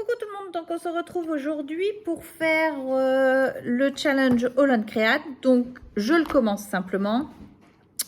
Coucou tout le monde, donc on se retrouve aujourd'hui pour faire le challenge All Create. Donc je le commence simplement.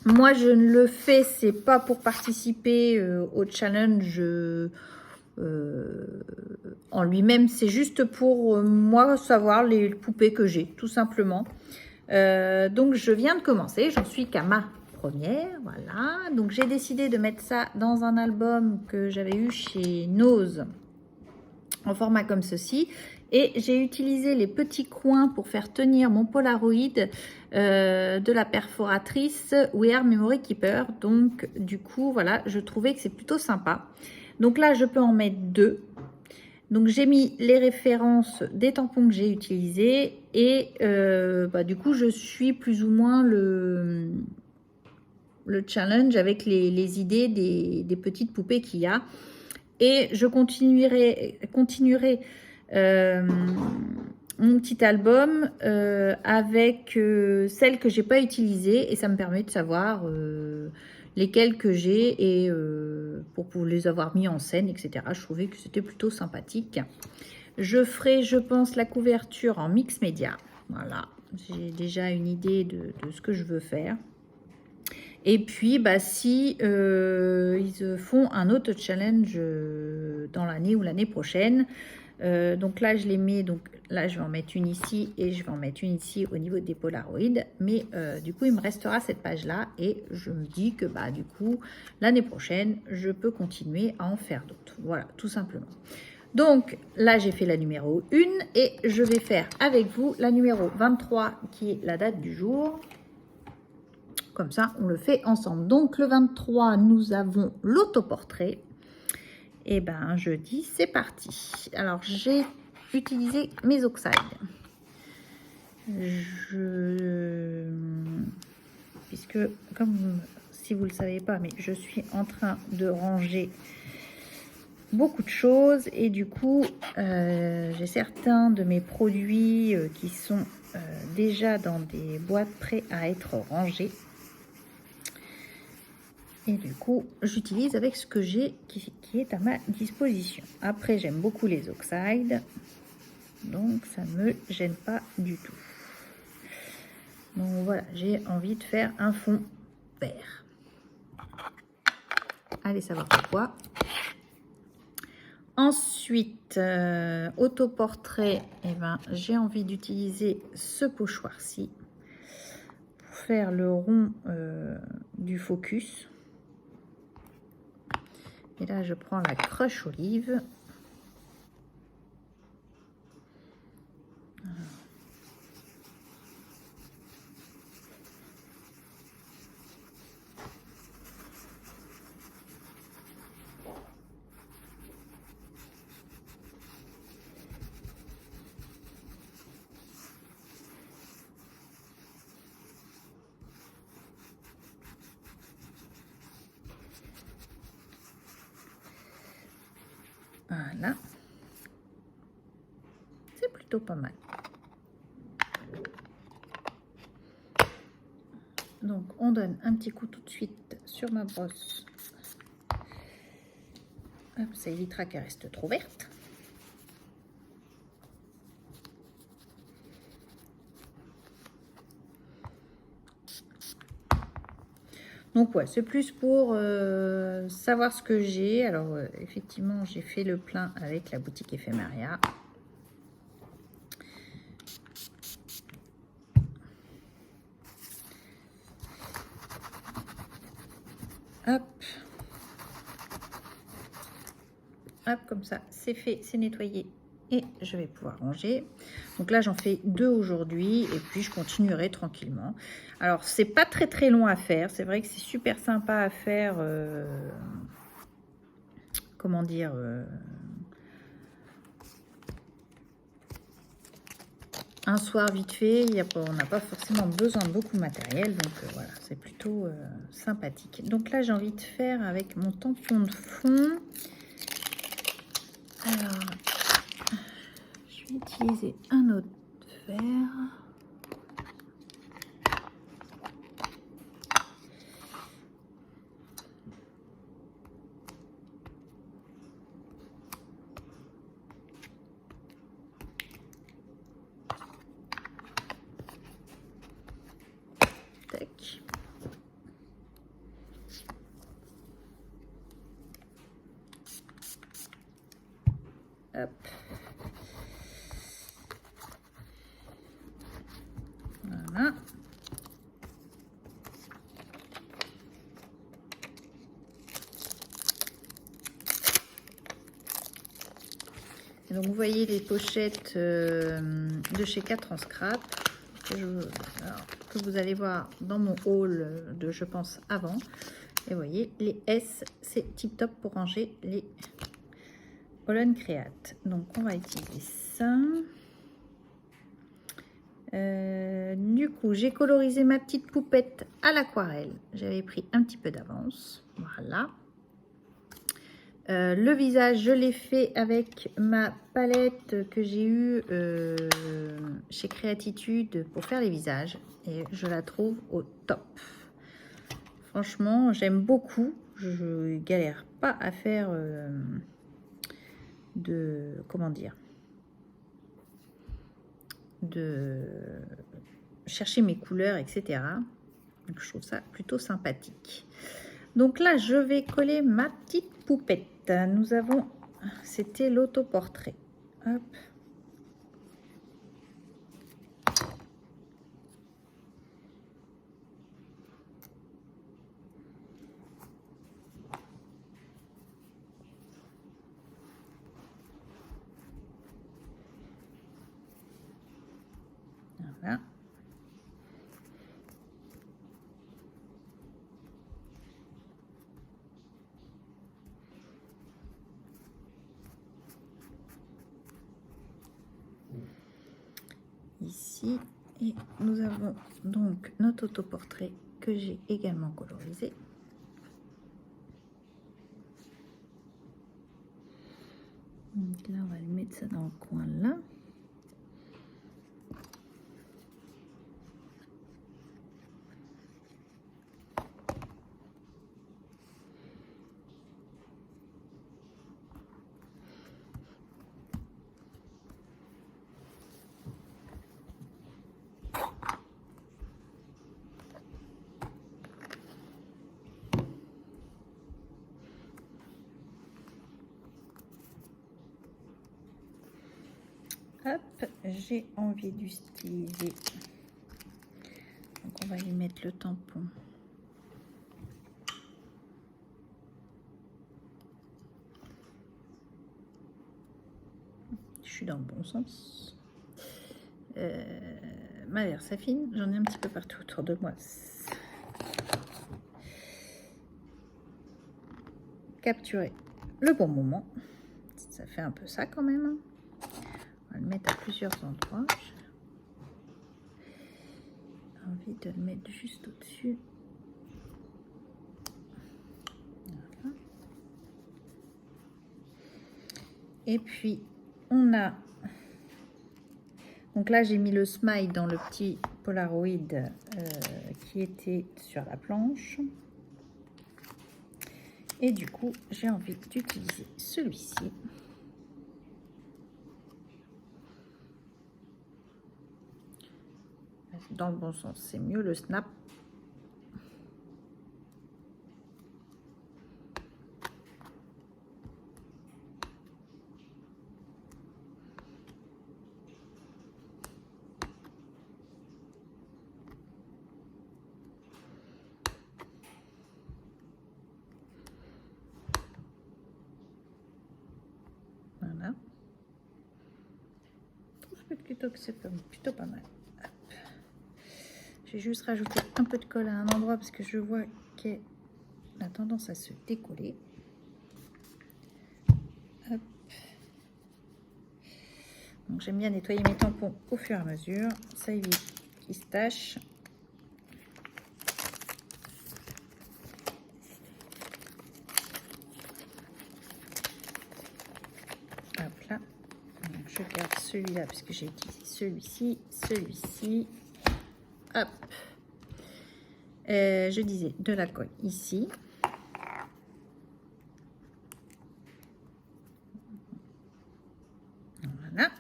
Moi je ne le fais, c'est pas pour participer au challenge en lui-même, c'est juste pour moi savoir les poupées que j'ai, tout simplement. Donc je viens de commencer, j'en suis qu'à ma première, voilà. Donc j'ai décidé de mettre ça dans un album que j'avais eu chez Nose en format comme ceci, et j'ai utilisé les petits coins pour faire tenir mon Polaroid de la perforatrice We Are Memory Keeper. Donc du coup voilà, je trouvais que c'est plutôt sympa. Donc là je peux en mettre deux. Donc j'ai mis les références des tampons que j'ai utilisés, et du coup je suis plus ou moins le challenge avec les idées des petites poupées qu'il y a. Et je continuerai mon petit album avec celles que j'ai pas utilisées, et ça me permet de savoir lesquelles que j'ai, et pour les avoir mis en scène, etc. Je trouvais que c'était plutôt sympathique. Je ferai, je pense, la couverture en mix média. Voilà, j'ai déjà une idée de ce que je veux faire. Et puis, si ils font un autre challenge dans l'année ou l'année prochaine, donc là, je les mets, donc là, je vais en mettre une ici et je vais en mettre une ici au niveau des Polaroids. Mais du coup, il me restera cette page-là, et je me dis que du coup, l'année prochaine, je peux continuer à en faire d'autres. Voilà, tout simplement. Donc là, j'ai fait la numéro 1 et je vais faire avec vous la numéro 23 qui est la date du jour. Comme ça, on le fait ensemble. Donc, le 23, nous avons l'autoportrait. Et ben, je dis, c'est parti. Alors, j'ai utilisé mes oxydes. Puisque, comme si vous ne le savez pas, mais je suis en train de ranger beaucoup de choses. Et du coup, j'ai certains de mes produits qui sont déjà dans des boîtes prêts à être rangés. Et du coup, j'utilise avec ce que j'ai qui est à ma disposition. Après, j'aime beaucoup les oxydes. Donc, ça ne me gêne pas du tout. Donc, voilà, j'ai envie de faire un fond vert. Allez savoir pourquoi. Ensuite, autoportrait, j'ai envie d'utiliser ce pochoir-ci pour faire le rond du focus. Et là, je prends la crush olive. Voilà. C'est plutôt pas mal. Donc, on donne un petit coup tout de suite sur ma brosse. Hop, ça évitera qu'elle reste trop verte. Donc, ouais, c'est plus pour savoir ce que j'ai. Alors, effectivement, j'ai fait le plein avec la boutique Ephemeria. Hop. Hop, comme ça, c'est fait, c'est nettoyé. Et je vais pouvoir ranger. Donc là, j'en fais 2 aujourd'hui, et puis je continuerai tranquillement. Alors, c'est pas très long à faire. C'est vrai que c'est super sympa à faire. Comment dire, un soir vite fait. On n'a pas forcément besoin de beaucoup de matériel. Donc voilà, c'est plutôt sympathique. Donc là, j'ai envie de faire avec mon tampon de fond. Alors, je vais utiliser un autre verre. Hop. Voilà. Et donc vous voyez les pochettes de chez 4 en scrap que vous allez voir dans mon haul de je pense avant. Et vous voyez les S, c'est tip top pour ranger les Holland Create. Donc on va utiliser ça. Du coup j'ai colorisé ma petite poupette à l'aquarelle. J'avais pris un petit peu d'avance. Voilà. Le visage, je l'ai fait avec ma palette que j'ai eue chez Créatitude pour faire les visages. Et je la trouve au top. Franchement, j'aime beaucoup. Je galère pas à faire comment dire, de chercher mes couleurs, etc. Donc, je trouve ça plutôt sympathique. Donc là, je vais coller ma petite poupette. Nous avons, c'était l'autoportrait. Hop. Voilà. Ici, et nous avons donc notre autoportrait que j'ai également colorisé. Donc là, on va aller mettre ça dans le coin là. Hop, j'ai envie d'utiliser. Donc on va y mettre le tampon. Je suis dans le bon sens. Ma Versafine, j'en ai un petit peu partout autour de moi. Capturer le bon moment. Ça fait un peu ça quand même. On va le mettre à plusieurs endroits. J'ai envie de le mettre juste au-dessus. Voilà. Et puis, on a... Donc là, j'ai mis le smile dans le petit Polaroid qui était sur la planche. Et du coup, j'ai envie d'utiliser celui-ci. Dans le bon sens, c'est mieux le snap. Voilà. Je trouve plutôt que c'est plutôt pas mal. J'ai juste rajouté un peu de colle à un endroit parce que je vois qu'elle a tendance à se décoller. Hop. Donc j'aime bien nettoyer mes tampons au fur et à mesure. Ça évite qu'ils se tachent. Hop là. Donc je garde celui-là parce que j'ai utilisé celui-ci, celui-ci. Hop. Je disais de la colle ici. Voilà.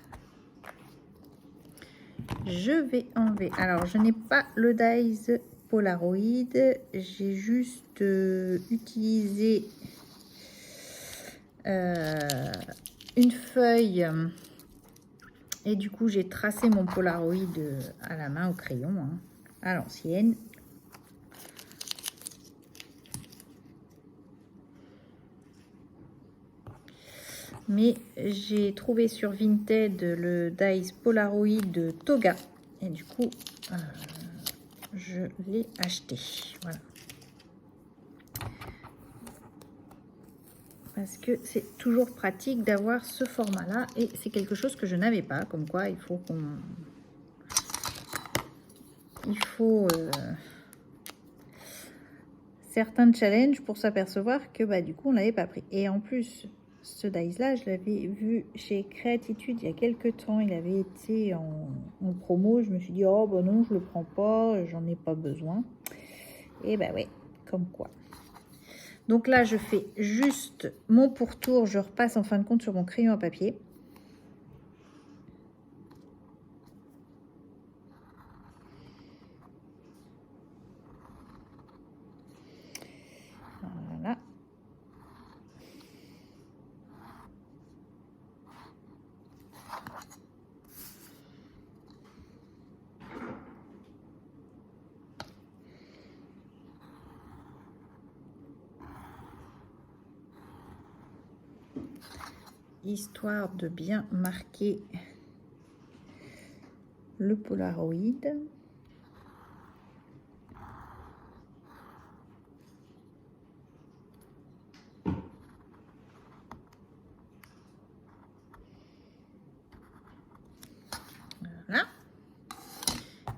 Je vais enlever. Alors, je n'ai pas le dies Polaroid. J'ai juste utilisé une feuille et du coup j'ai tracé mon Polaroid à la main au crayon, hein, à l'ancienne. Mais j'ai trouvé sur Vinted le dies Polaroid de Toga et du coup je l'ai acheté, voilà. Parce que c'est toujours pratique d'avoir ce format-là. Et c'est quelque chose que je n'avais pas. Comme quoi, il faut qu'on... Il faut certains challenges pour s'apercevoir que bah, du coup, on ne l'avait pas pris. Et en plus, ce dice-là, je l'avais vu chez Créatitude il y a quelques temps. Il avait été en promo. Je me suis dit, oh bah non, je le prends pas. J'en ai pas besoin. Et bah ouais, comme quoi. Donc là, je fais juste mon pourtour. Je repasse en fin de compte sur mon crayon à papier. Voilà. Histoire de bien marquer le Polaroid. Voilà.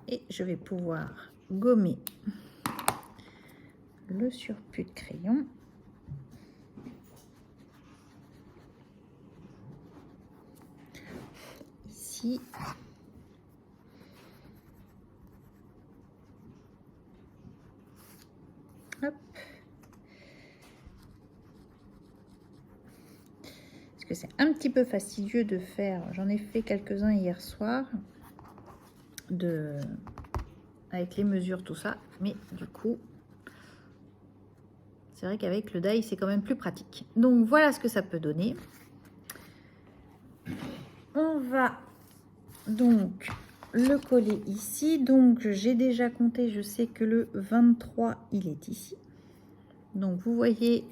Et je vais pouvoir gommer le surplus de crayon. Ici. Hop. Parce que c'est un petit peu fastidieux de faire, j'en ai fait quelques-uns hier soir, avec les mesures, tout ça, mais du coup, c'est vrai qu'avec le die, c'est quand même plus pratique. Donc voilà ce que ça peut donner. On va donc le coller ici. Donc j'ai déjà compté, je sais que le 23, il est ici. Donc vous voyez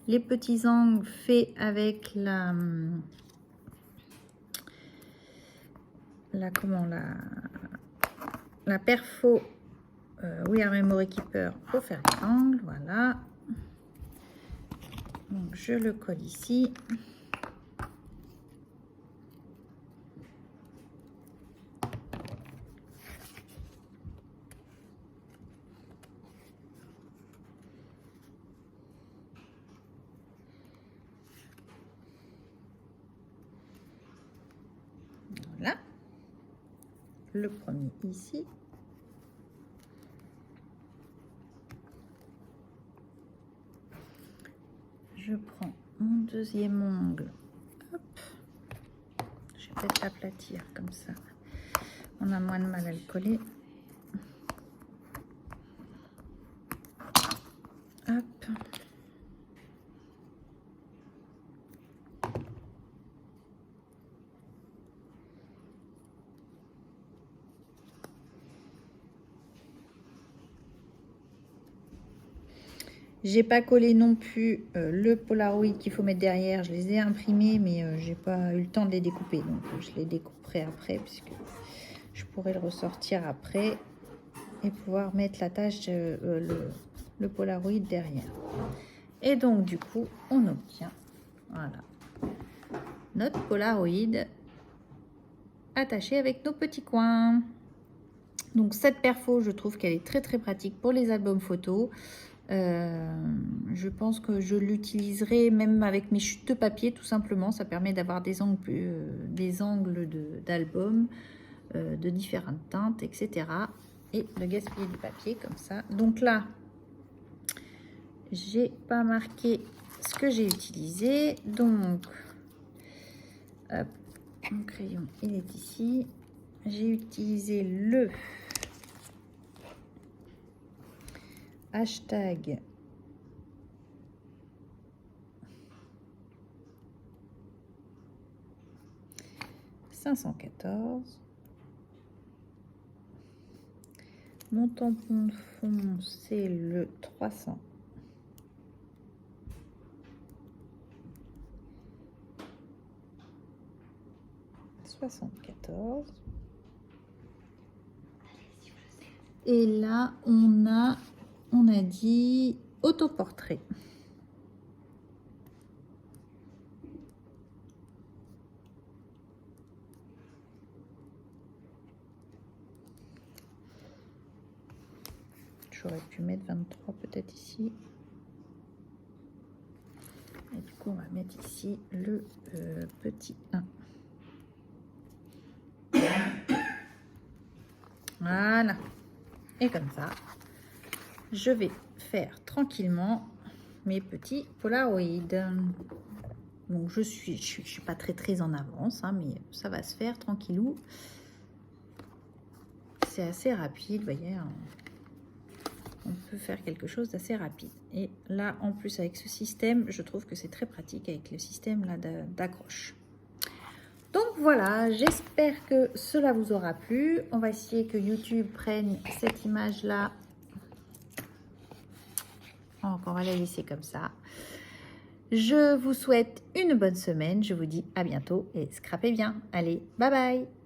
les petits angles faits avec la perfo We Are Memory Keeper pour faire les angles, voilà. Donc je le colle ici. Voilà. Le premier ici. Je prends mon deuxième ongle. Hop. Je vais peut-être l'aplatir comme ça. On a moins de mal à le coller. Hop. J'ai pas collé non plus le Polaroid qu'il faut mettre derrière. Je les ai imprimés, mais j'ai pas eu le temps de les découper. Donc je les découperai après, puisque je pourrai le ressortir après et pouvoir mettre la tâche, le Polaroid derrière. Et donc du coup, on obtient, voilà, notre Polaroid attaché avec nos petits coins. Donc cette perfo, je trouve qu'elle est très très pratique pour les albums photos. Je pense que je l'utiliserai même avec mes chutes de papier, tout simplement. Ça permet d'avoir des angles d'albums de différentes teintes, etc. Et de gaspiller du papier comme ça. Donc là, j'ai pas marqué ce que j'ai utilisé. Donc, hop, mon crayon, il est ici. J'ai utilisé le hashtag 514. Mon tampon de fond, c'est le 300. Et là, on a dit autoportrait. J'aurais pu mettre 23 peut-être ici. Et du coup, on va mettre ici le petit 1. Voilà. Et comme ça, je vais faire tranquillement mes petits Polaroids. Donc, je suis pas très en avance, hein, mais ça va se faire tranquillou. C'est assez rapide, vous voyez. On peut faire quelque chose d'assez rapide. Et là, en plus, avec ce système, je trouve que c'est très pratique avec le système là d'accroche. Donc voilà, j'espère que cela vous aura plu. On va essayer que YouTube prenne cette image-là. Donc, on va la laisser comme ça. Je vous souhaite une bonne semaine. Je vous dis à bientôt et scrapez bien. Allez, bye bye!